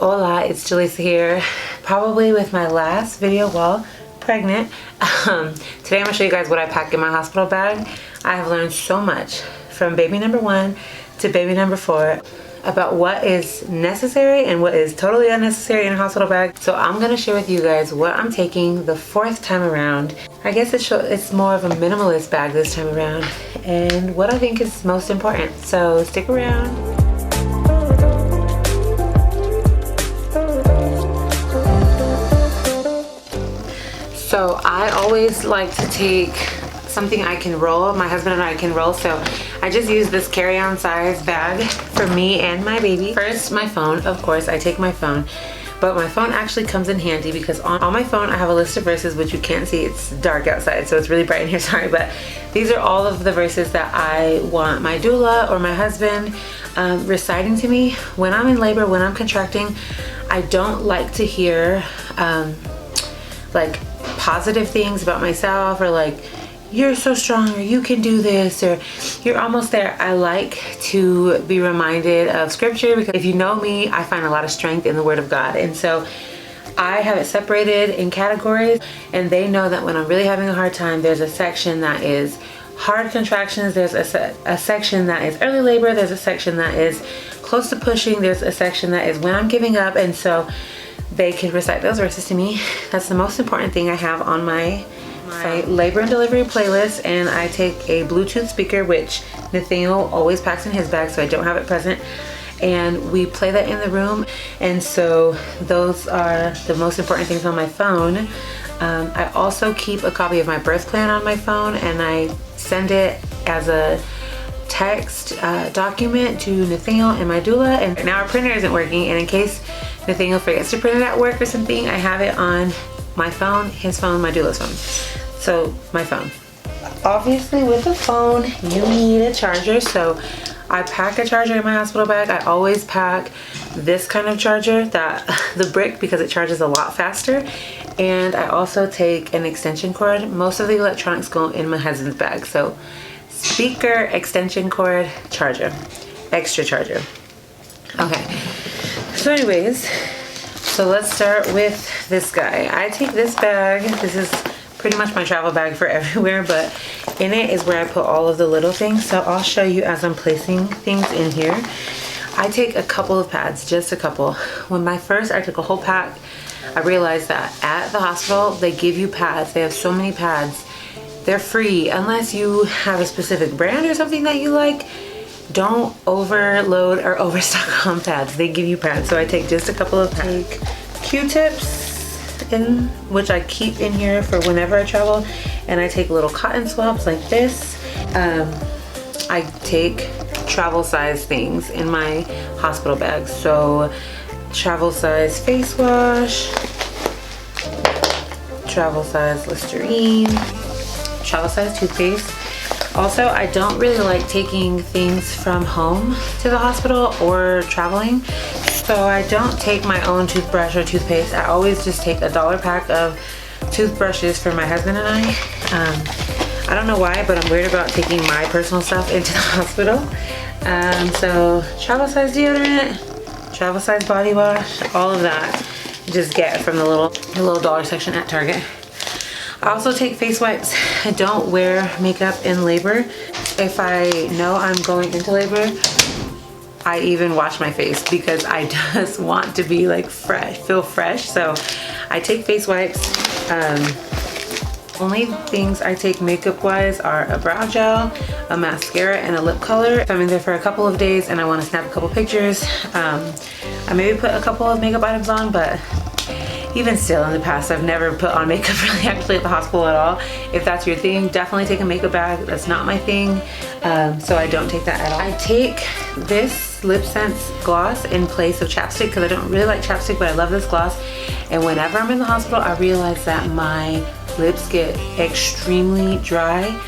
Hola, it's Jalisa here, probably with my last video while pregnant. Today I'm gonna show you guys what I pack in my hospital bag. I have learned so much from baby number 1 to baby number 4 about what is necessary and what is totally unnecessary in a hospital bag. So I'm gonna share with you guys what I'm taking the 4th time around. I guess it's more of a minimalist bag this time around, and what I think is most important. So stick around. So I always like to take something I can roll. My husband and I can roll, so I just use this carry-on size bag for me and my baby. First, my phone. Of course, I take my phone, but my phone actually comes in handy because on my phone I have a list of verses, which you can't see. It's dark outside, so it's really bright in here, sorry, but these are all of the verses that I want my doula or my husband reciting to me when I'm in labor, when I'm contracting. I don't like to hear like positive things about myself, or like, you're so strong, or you can do this, or you're almost there. I like to be reminded of scripture, because if you know me, I find a lot of strength in the Word of God. And so I have it separated in categories, and they know that when I'm really having a hard time, there's a section that is hard contractions, there's a section that is early labor, there's a section that is close to pushing, there's a section that is when I'm giving up. And so they can recite those verses to me. That's the most important thing I have on my labor and delivery playlist. And I take a Bluetooth speaker, which Nathaniel always packs in his bag, so I don't have it present, and we play that in the room. And so those are the most important things on my phone. I also keep a copy of my birth plan on my phone, and I send it as a text document to Nathaniel and my doula. And now our printer isn't working, and in case Nathaniel forgets to print it at work or something, I have it on my phone, his phone, my doula's phone. So my phone. Obviously with a phone you need a charger, so I pack a charger in my hospital bag. I always pack this kind of charger, the brick, because it charges a lot faster. And I also take an extension cord. Most of the electronics go in my husband's bag. So speaker, extension cord, charger, extra charger. Okay, so anyways, so let's start with this guy. I take this bag. This is pretty much my travel bag for everywhere, but in it is where I put all of the little things. So I'll show you as I'm placing things in here. I take a couple of pads, just a couple. When I took a whole pack, I realized that at the hospital, they give you pads. They have so many pads. They're free unless you have a specific brand or something that you like. Don't overload or overstock on pads. They give you pads. So I take just a couple of pads. Take Q-tips, in which I keep in here for whenever I travel, and I take little cotton swabs like this. I take travel size things in my hospital bag. So travel size face wash, travel size Listerine, travel size toothpaste. Also, I don't really like taking things from home to the hospital or traveling, so I don't take my own toothbrush or toothpaste. I always just take a $1 pack of toothbrushes for my husband and I don't know why, but I'm weird about taking my personal stuff into the hospital. So travel size deodorant, travel size body wash, all of that you just get from the little dollar section at Target. I also take face wipes. I don't wear makeup in labor. If I know I'm going into labor, I even wash my face because I just want to be like fresh, feel fresh. So I take face wipes. Only things I take makeup wise are a brow gel, a mascara, and a lip color. If I'm in there for a couple of days and I want to snap a couple pictures, I maybe put a couple of makeup items on, but even still, in the past, I've never put on makeup really actually at the hospital at all. If that's your thing, definitely take a makeup bag. That's not my thing, so I don't take that at all. I take this Lip Sense gloss in place of chapstick because I don't really like chapstick, but I love this gloss. And whenever I'm in the hospital, I realize that my lips get extremely dry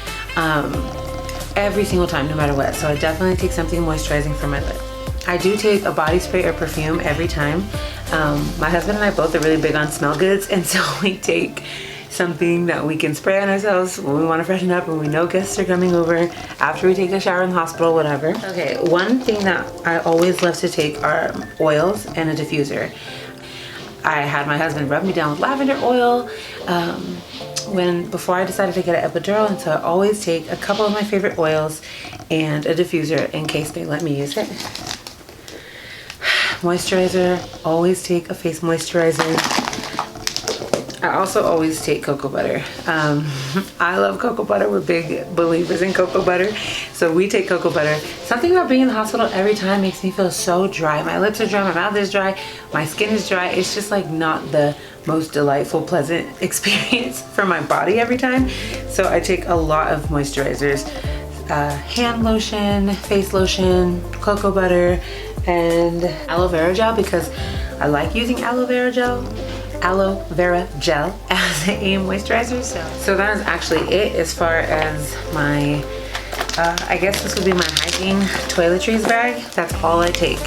every single time, no matter what. So I definitely take something moisturizing for my lip. I do take a body spray or perfume every time. My husband and I both are really big on smell goods, and so we take something that we can spray on ourselves when we want to freshen up, when we know guests are coming over, after we take a shower in the hospital, whatever. Okay, one thing that I always love to take are oils and a diffuser. I had my husband rub me down with lavender oil before I decided to get an epidural, and so I always take a couple of my favorite oils and a diffuser in case they let me use it. Moisturizer, always take a face moisturizer. I also always take cocoa butter. I love cocoa butter. We're big believers in cocoa butter, so we take cocoa butter. Something about being in the hospital every time makes me feel so dry. My lips are dry, my mouth is dry, my skin is dry. It's just like not the most delightful, pleasant experience for my body every time. So I take a lot of moisturizers, hand lotion, face lotion, cocoa butter, and aloe vera gel, because I like using aloe vera gel as a moisturizer. So that is actually it as far as my I guess this would be my hiking toiletries bag. That's all I take.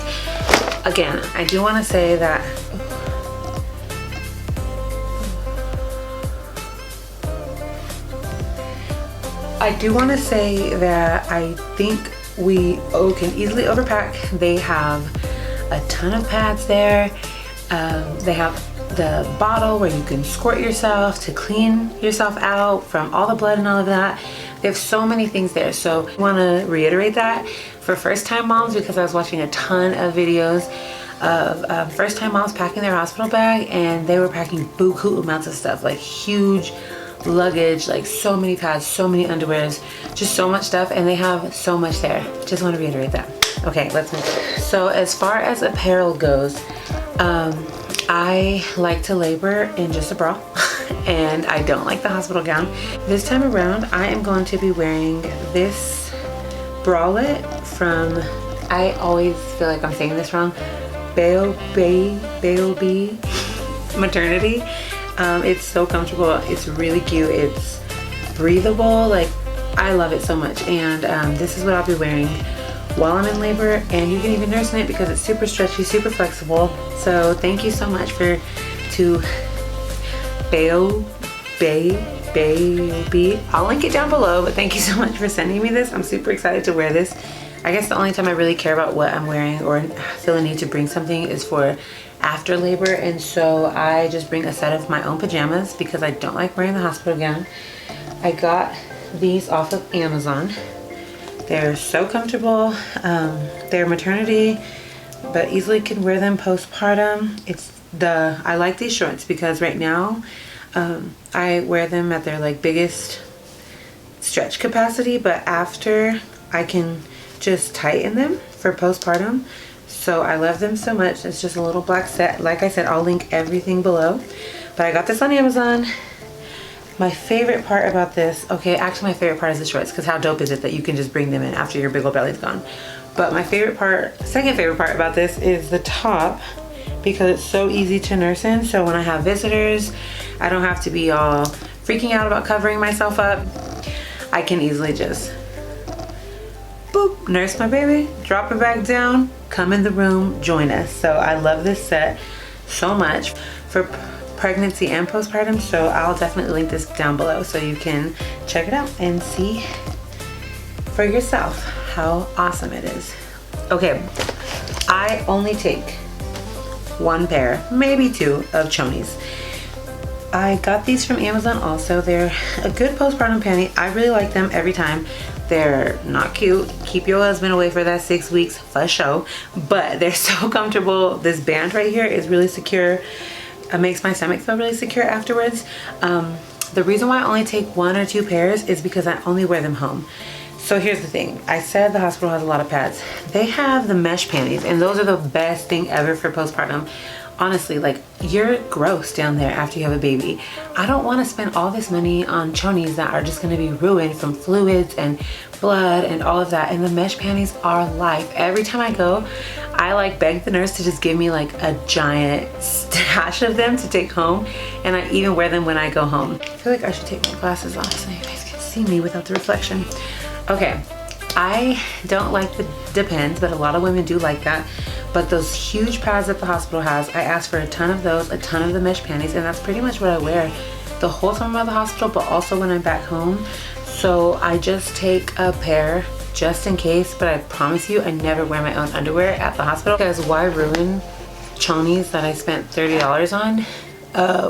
Again, I do want to say that I think we can easily overpack. They have a ton of pads there. They have the bottle where you can squirt yourself to clean yourself out from all the blood and all of that. They have so many things there. So I want to reiterate that for first-time moms, because I was watching a ton of videos of first-time moms packing their hospital bag, and they were packing buku amounts of stuff, like huge luggage, like so many pads, so many underwears, just so much stuff, and they have so much there. Just want to reiterate that. Okay, let's move on. So as far as apparel goes, I like to labor in just a bra and I don't like the hospital gown. This time around, I am going to be wearing this bralette from, I always feel like I'm saying this wrong, Baobi Maternity. It's so comfortable, it's really cute, it's breathable, like I love it so much. And this is what I'll be wearing while I'm in labor, and you can even nurse in it because it's super stretchy, super flexible. So thank you so much to Baobi. I'll link it down below, but thank you so much for sending me this. I'm super excited to wear this. I guess the only time I really care about what I'm wearing or feel a need to bring something is for after labor, and so I just bring a set of my own pajamas because I don't like wearing the hospital gown. I got these off of Amazon. They're so comfortable. They're maternity, but easily can wear them postpartum. I like these shorts because right now I wear them at their like biggest stretch capacity, but after I can just tighten them for postpartum. So I love them so much. It's just a little black set. Like I said, I'll link everything below, but I got this on Amazon. My favorite part about this, okay, actually my favorite part is the shorts, because how dope is it that you can just bring them in after your big old belly's gone. But my favorite part, second favorite part about this is the top, because it's so easy to nurse in. So when I have visitors, I don't have to be all freaking out about covering myself up. I can easily just boop, nurse my baby, drop her back down, come in the room, join us. So I love this set so much for pregnancy and postpartum, so I'll definitely link this down below so you can check it out and see for yourself how awesome it is. Okay, I only take one pair, maybe two, of chonies. I got these from Amazon also. They're a good postpartum panty. I really like them every time. They're not cute. Keep your husband away for that 6 weeks for sure, but they're so comfortable. This band right here is really secure. It makes my stomach feel really secure afterwards. The reason why I only take one or two pairs is because I only wear them home. So here's the thing. I said the hospital has a lot of pads. They have the mesh panties, and those are the best thing ever for postpartum. Honestly, like, you're gross down there after you have a baby. I don't want to spend all this money on chonies that are just going to be ruined from fluids and blood and all of that. And the mesh panties are life. Every time I go, I like beg the nurse to just give me like a giant stash of them to take home, and I even wear them when I go home. I feel like I should take my glasses off so you guys can see me without the reflection. Okay, I don't like the Depends, but a lot of women do like that. But those huge pads that the hospital has, I asked for a ton of those, a ton of the mesh panties, and that's pretty much what I wear the whole time I'm at the hospital, but also when I'm back home. So I just take a pair just in case, but I promise you I never wear my own underwear at the hospital, because why ruin chonies that I spent $30 on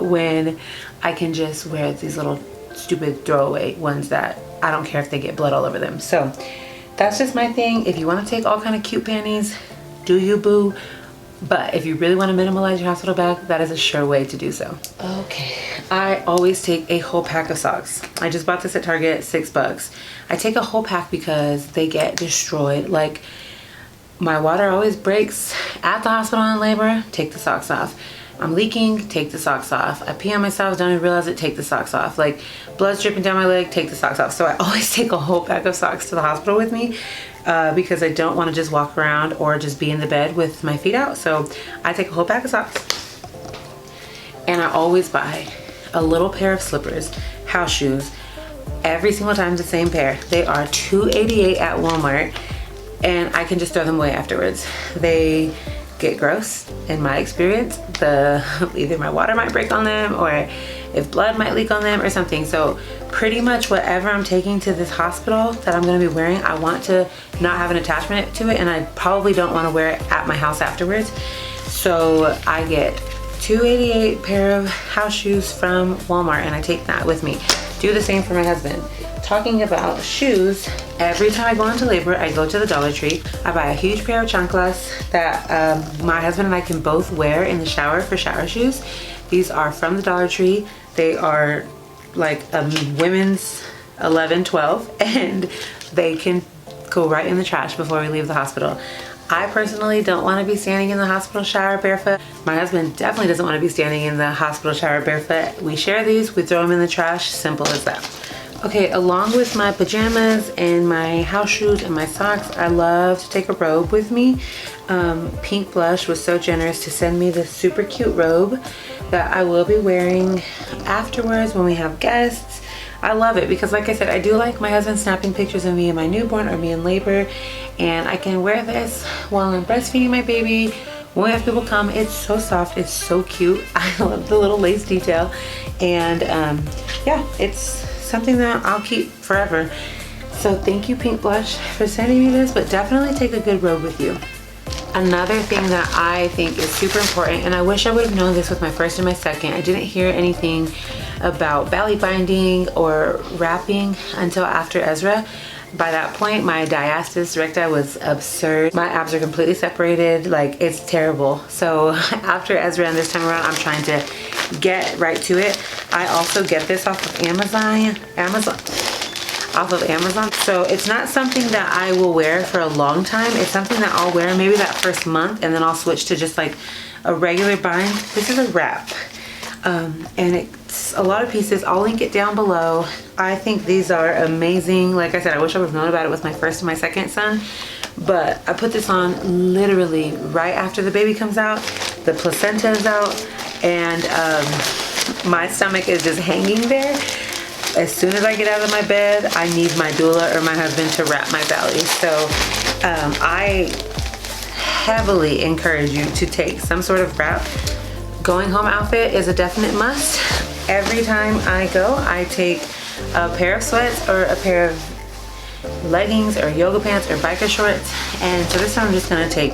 when I can just wear these little stupid throwaway ones that I don't care if they get blood all over them. So that's just my thing. If you want to take all kind of cute panties, do you, boo? But if you really want to minimalize your hospital bag, that is a sure way to do so. Okay, I always take a whole pack of socks. I just bought this at Target, $6. I take a whole pack because they get destroyed. Like, my water always breaks at the hospital in labor, take the socks off. I'm leaking, take the socks off. I pee on myself, don't even realize it, take the socks off. Like, blood's dripping down my leg, take the socks off. So I always take a whole pack of socks to the hospital with me because I don't want to just walk around or just be in the bed with my feet out. So I take a whole pack of socks. And I always buy a little pair of slippers, house shoes, every single time the same pair. They are $2.88 at Walmart, and I can just throw them away afterwards. They get gross in my experience. Either my water might break on them, or if blood might leak on them or something. So pretty much whatever I'm taking to this hospital that I'm going to be wearing, I want to not have an attachment to it, and I probably don't want to wear it at my house afterwards. So I get $2.88 pair of house shoes from Walmart, and I take that with me. Do the same for my husband. Talking about shoes, every time I go into labor, I go to the Dollar Tree. I buy a huge pair of chanclas that my husband and I can both wear in the shower for shower shoes. These are from the Dollar Tree. They are like a women's 11, 12, and they can go right in the trash before we leave the hospital. I personally don't want to be standing in the hospital shower barefoot. My husband definitely doesn't want to be standing in the hospital shower barefoot. We share these, we throw them in the trash, simple as that. Okay, along with my pajamas and my house shoes and my socks, I love to take a robe with me. Pink Blush was so generous to send me this super cute robe that I will be wearing afterwards when we have guests. I love it because, like I said, I do like my husband snapping pictures of me and my newborn or me in labor, and I can wear this while I'm breastfeeding my baby. When we have people come, it's so soft, it's so cute. I love the little lace detail, and yeah, it's something that I'll keep forever. So thank you, Pink Blush, for sending me this, but definitely take a good robe with you. Another thing that I think is super important, and I wish I would have known this with my first and my second, I didn't hear anything about belly binding or wrapping until after Ezra. By that point, my diastasis recti was absurd. My abs are completely separated, like it's terrible. So after Ezra and this time around, I'm trying to get right to it. I also get this off of Amazon. So it's not something that I will wear for a long time. It's something that I'll wear maybe that first month, and then I'll switch to just like a regular bind. This is a wrap. And it's a lot of pieces. I'll link it down below. I think these are amazing. Like I said, I wish I would have known about it with my first and my second son, but I put this on literally right after the baby comes out. The placenta is out, and my stomach is just hanging there. As soon as I get out of my bed, I need my doula or my husband to wrap my belly. So I heavily encourage you to take some sort of wrap. Going home outfit is a definite must. Every time I go, I take a pair of sweats or a pair of leggings or yoga pants or biker shorts. And so this time I'm just gonna take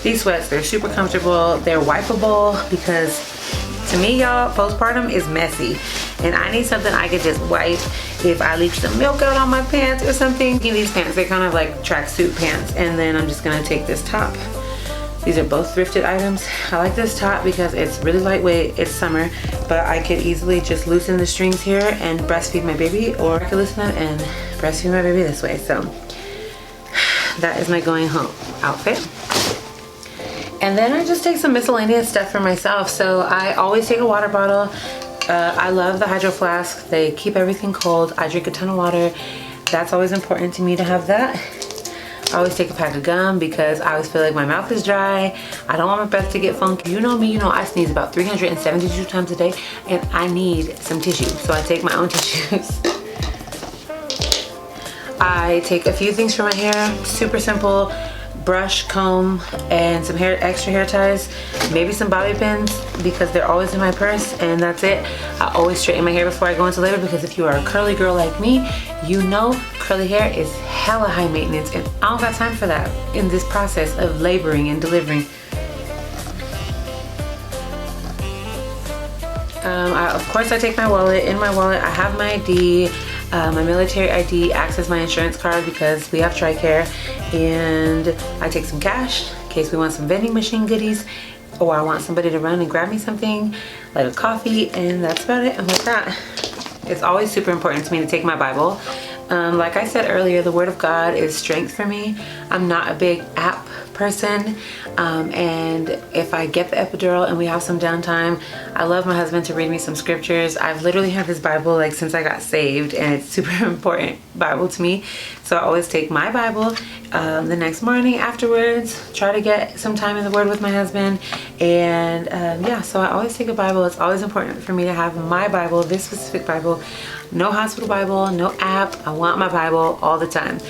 these sweats. They're super comfortable. They're wipeable because to me, y'all, postpartum is messy. And I need something I could just wipe if I leak some milk out on my pants or something. These pants, they're kind of like tracksuit pants. And then I'm just gonna take this top. These are both thrifted items. I like this top because it's really lightweight, it's summer, but I could easily just loosen the strings here and breastfeed my baby, or I could loosen them and breastfeed my baby this way. So that is my going home outfit. And then I just take some miscellaneous stuff for myself. So I always take a water bottle. I love the Hydro Flask. They keep everything cold. I drink a ton of water. That's always important to me to have that. I always take a pack of gum because I always feel like my mouth is dry. I don't want my breath to get funky. You know me, you know I sneeze about 372 times a day, and I need some tissue. So I take my own tissues. I take a few things for my hair, super simple. brush, comb, and some extra hair ties, maybe some bobby pins because they're always in my purse, and that's it. I always straighten my hair before I go into labor because if you are a curly girl like me, you know curly hair is hella high maintenance, and I don't got time for that in this process of laboring and delivering. Of course I take my wallet. In my wallet I have my ID. My military ID acts as my insurance card because we have TRICARE, and I take some cash in case we want some vending machine goodies, or I want somebody to run and grab me something like a coffee, and that's about it. And with that, it's always super important to me to take my Bible. Like I said earlier, the Word of God is strength for me. I'm not a big app person, and if I get the epidural and we have some downtime, I love my husband to read me some scriptures. I've literally had this Bible like since I got saved, and it's super important Bible to me. So I always take my Bible the next morning afterwards, try to get some time in the Word with my husband, and yeah, so I always take a Bible. It's always important for me to have my Bible, this specific Bible. No hospital Bible, no app. I want my Bible all the time.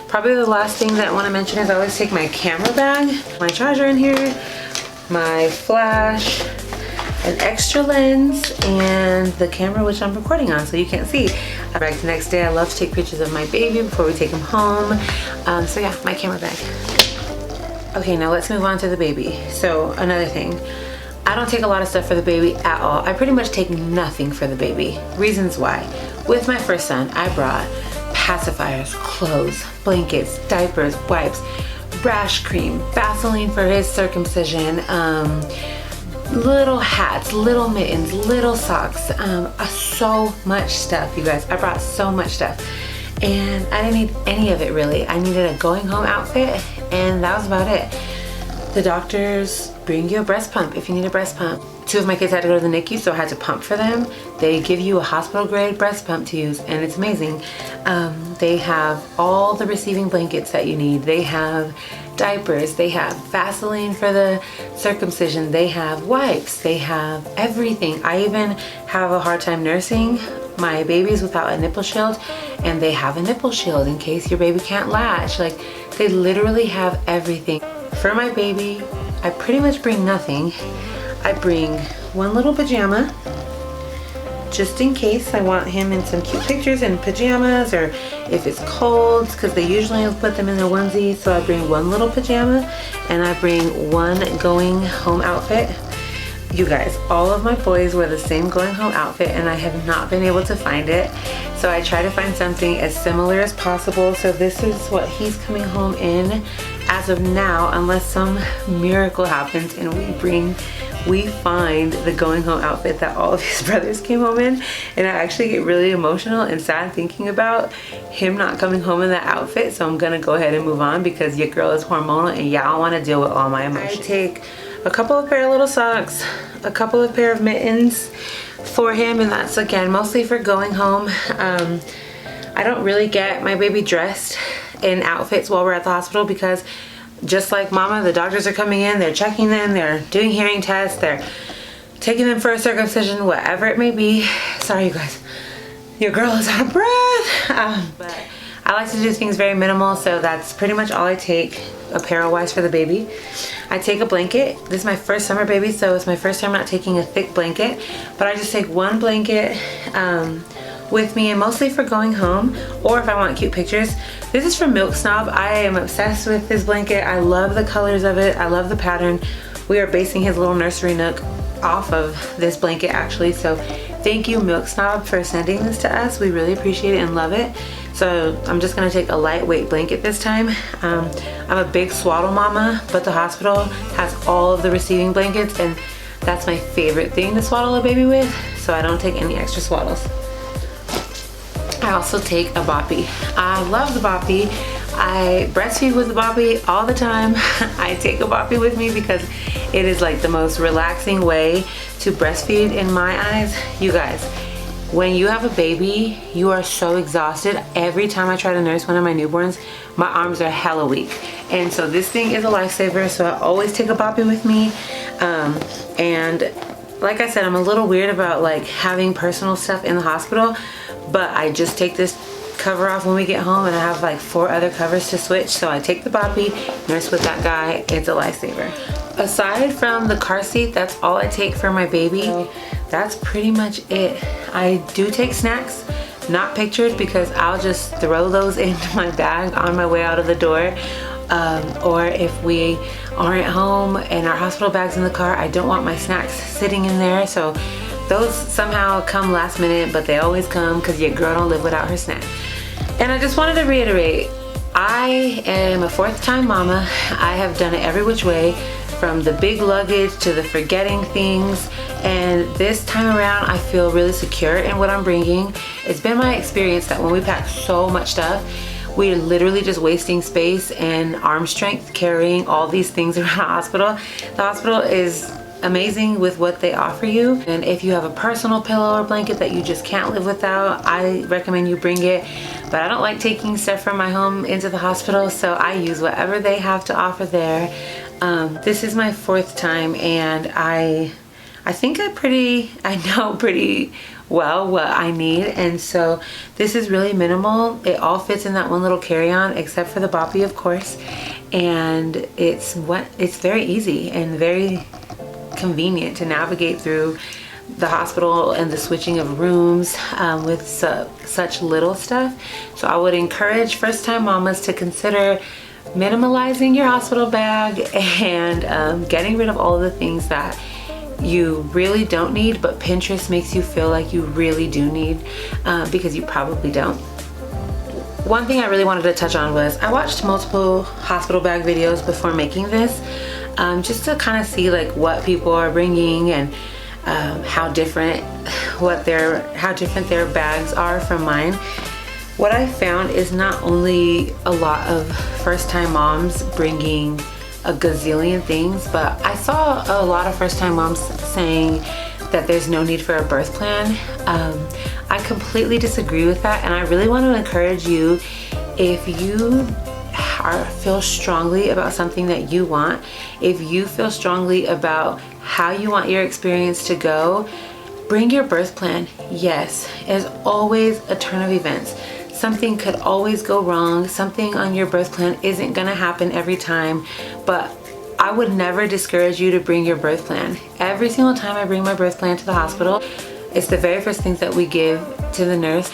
Probably the last thing that I want to mention is I always take my camera bag, my charger in here, my flash, an extra lens, and the camera which I'm recording on so you can't see. Back the next day, I love to take pictures of my baby before we take him home. So yeah, my camera bag. Okay, now let's move on to the baby. So another thing, I don't take a lot of stuff for the baby at all. I pretty much take nothing for the baby. Reasons why. With my first son, I brought pacifiers, clothes, blankets, diapers, wipes, rash cream, Vaseline for his circumcision, little hats, little mittens, little socks, so much stuff, you guys. I brought so much stuff, and I didn't need any of it really. I needed a going home outfit, and that was about it. The doctors bring you a breast pump if you need a breast pump. 2 of my kids had to go to the NICU, so I had to pump for them. They give you a hospital grade breast pump to use, and it's amazing. They have all the receiving blankets that you need. They have diapers, they have Vaseline for the circumcision, they have wipes, they have everything. I even have a hard time nursing my babies without a nipple shield, and they have a nipple shield in case your baby can't latch. Like, they literally have everything. For my baby, I pretty much bring nothing. I bring one little pajama, just in case I want him in some cute pictures in pajamas, or if it's cold, because they usually put them in their onesie. So I bring one little pajama, and I bring one going home outfit. You guys, all of my boys wear the same going home outfit, and I have not been able to find it. So I try to find something as similar as possible. So this is what he's coming home in as of now, unless some miracle happens and we find the going home outfit that all of his brothers came home in. And I actually get really emotional and sad thinking about him not coming home in that outfit. So I'm gonna go ahead and move on because your girl is hormonal and y'all wanna deal with all my emotions. I take a couple of pair of little socks, a couple of pair of mittens for him, and that's again mostly for going home. I don't really get my baby dressed in outfits while we're at the hospital because just like mama, the doctors are coming in, they're checking them, they're doing hearing tests, they're taking them for a circumcision, whatever it may be. Sorry you guys, your girl is out of breath. But I like to do things very minimal, so that's pretty much all I take apparel wise for the baby. I take a blanket. This is my first summer baby, so it's my first time not taking a thick blanket, but I just take one blanket with me, and mostly for going home or if I want cute pictures. This is from Milk Snob. I am obsessed with this blanket. I love the colors of it. I love the pattern. We are basing his little nursery nook off of this blanket actually, so thank you Milk Snob for sending this to us. We really appreciate it and love it. So I'm just gonna take a lightweight blanket this time. I'm a big swaddle mama, but the hospital has all of the receiving blankets, and that's my favorite thing to swaddle a baby with, so I don't take any extra swaddles. I also take a boppy. I love the boppy. I breastfeed with the boppy all the time. I take a boppy with me because it is like the most relaxing way to breastfeed in my eyes. You guys, when you have a baby, you are so exhausted. Every time I try to nurse one of my newborns, my arms are hella weak. And so this thing is a lifesaver, so I always take a boppy with me. And like I said, I'm a little weird about like having personal stuff in the hospital, but I just take this cover off when we get home, and I have like 4 other covers to switch. So I take the boppy, nurse with that guy. It's a lifesaver. Aside from the car seat, that's all I take for my baby. So that's pretty much it. I do take snacks, not pictured, because I'll just throw those into my bag on my way out of the door. Or if we aren't home and our hospital bag's in the car, I don't want my snacks sitting in there. So those somehow come last minute, but they always come because your girl don't live without her snack. And I just wanted to reiterate, I am a 4th time mama. I have done it every which way, from the big luggage to the forgetting things. And this time around, I feel really secure in what I'm bringing. It's been my experience that when we pack so much stuff, we're literally just wasting space and arm strength carrying all these things around the hospital. The hospital is amazing with what they offer you. And if you have a personal pillow or blanket that you just can't live without, I recommend you bring it. But I don't like taking stuff from my home into the hospital, so I use whatever they have to offer there. This is my 4th time, and I think I know pretty well what I need, and so this is really minimal. It all fits in that one little carry-on, except for the boppy, of course, and it's very easy and very convenient to navigate through the hospital and the switching of rooms with such little stuff. So I would encourage first-time mamas to consider minimalizing your hospital bag and getting rid of all of the things that you really don't need, but Pinterest makes you feel like you really do need, because you probably don't. One thing I really wanted to touch on was I watched multiple hospital bag videos before making this, just to kind of see like what people are bringing and how different their bags are from mine. What I found is not only a lot of first-time moms bringing a gazillion things, but I saw a lot of first-time moms saying that there's no need for a birth plan. I completely disagree with that, and I really want to encourage you, if you feel strongly about something that you want, if you feel strongly about how you want your experience to go, bring your birth plan. Yes, there's always a turn of events. Something could always go wrong. Something on your birth plan isn't gonna happen every time, but I would never discourage you to bring your birth plan. Every single time I bring my birth plan to the hospital, it's the very first thing that we give to the nurse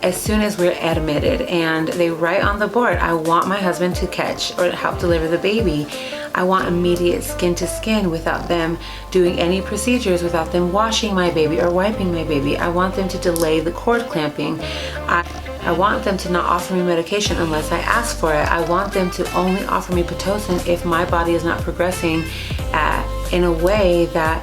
as soon as we're admitted, and they write on the board, I want my husband to catch or help deliver the baby. I want immediate skin to skin without them doing any procedures, without them washing my baby or wiping my baby. I want them to delay the cord clamping. I want them to not offer me medication unless I ask for it. I want them to only offer me Pitocin if my body is not progressing in a way that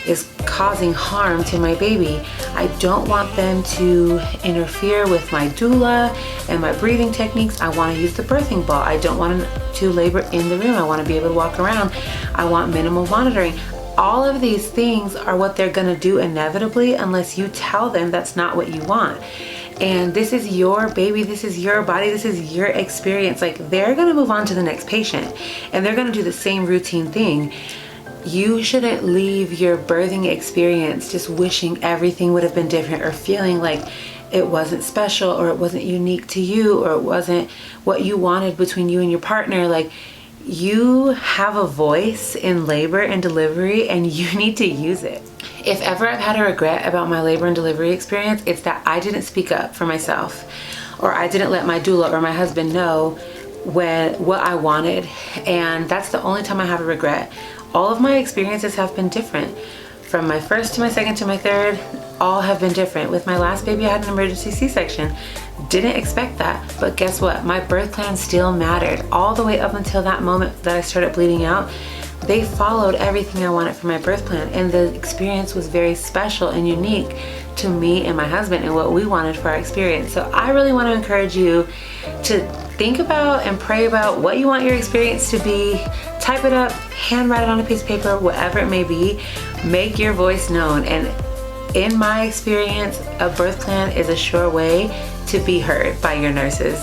is causing harm to my baby. I don't want them to interfere with my doula and my breathing techniques. I want to use the birthing ball. I don't want to labor in the room. I want to be able to walk around. I want minimal monitoring. All of these things are what they're going to do inevitably unless you tell them that's not what you want. And this is your baby, this is your body, this is your experience. Like, they're gonna move on to the next patient and they're gonna do the same routine thing. You shouldn't leave your birthing experience just wishing everything would have been different, or feeling like it wasn't special, or it wasn't unique to you, or it wasn't what you wanted between you and your partner. Like, you have a voice in labor and delivery, and you need to use it. If ever I've had a regret about my labor and delivery experience, it's that I didn't speak up for myself, or I didn't let my doula or my husband know what I wanted. And that's the only time I have a regret. All of my experiences have been different. From my first to my second to my third, all have been different. With my last baby, I had an emergency C-section. Didn't expect that, but guess what? My birth plan still mattered. All the way up until that moment that I started bleeding out, they followed everything I wanted for my birth plan, and the experience was very special and unique to me and my husband and what we wanted for our experience. So I really want to encourage you to think about and pray about what you want your experience to be. Type it up, handwrite it on a piece of paper, whatever it may be. Make your voice known. And in my experience, a birth plan is a sure way to be heard by your nurses.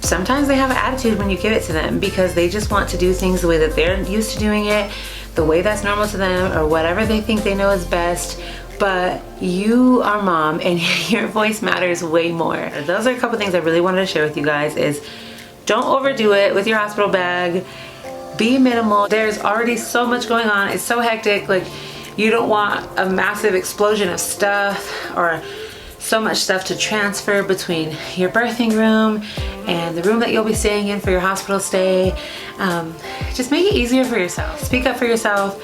Sometimes they have an attitude when you give it to them because they just want to do things the way that they're used to doing it, the way that's normal to them, or whatever they think they know is best, but you are mom and your voice matters way more. Those are a couple things I really wanted to share with you guys. Is don't overdo it with your hospital bag. Be minimal. There's already so much going on. It's so hectic. Like, you don't want a massive explosion of stuff or so much stuff to transfer between your birthing room and the room that you'll be staying in for your hospital stay. Just make it easier for yourself. Speak up for yourself.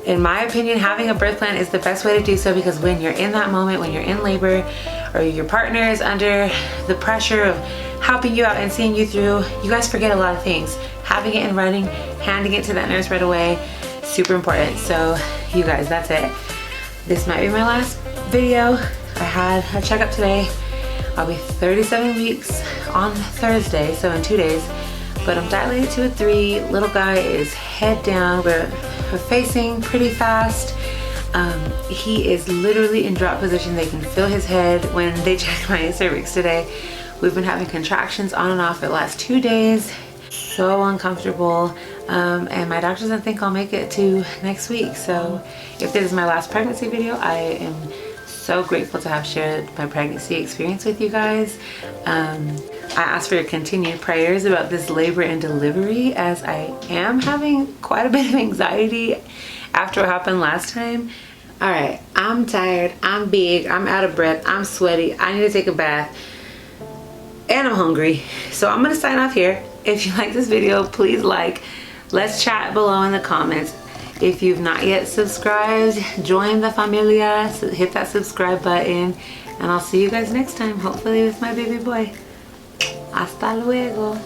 In my opinion, having a birth plan is the best way to do so, because when you're in that moment, when you're in labor or your partner is under the pressure of helping you out and seeing you through, you guys forget a lot of things. Having it in writing, handing it to that nurse right away, super important. So you guys, that's it. This might be my last video. I had a checkup today. I'll be 37 weeks on Thursday, so in 2 days. But I'm dilated to a 3. Little guy is head down. We're facing pretty fast. He is literally in drop position. They can feel his head when they check my cervix today. We've been having contractions on and off for the last 2 days. So uncomfortable. And my doctor doesn't think I'll make it to next week. So if this is my last pregnancy video, I am so grateful to have shared my pregnancy experience with you guys. I ask for your continued prayers about this labor and delivery, as I am having quite a bit of anxiety after what happened last time. All right, I'm tired, I'm big, I'm out of breath, I'm sweaty, I need to take a bath, and I'm hungry. So I'm gonna sign off here. If you like this video, please like. Let's chat below in the comments. If you've not yet subscribed, join the familia, so hit that subscribe button, and I'll see you guys next time, hopefully with my baby boy. Hasta luego.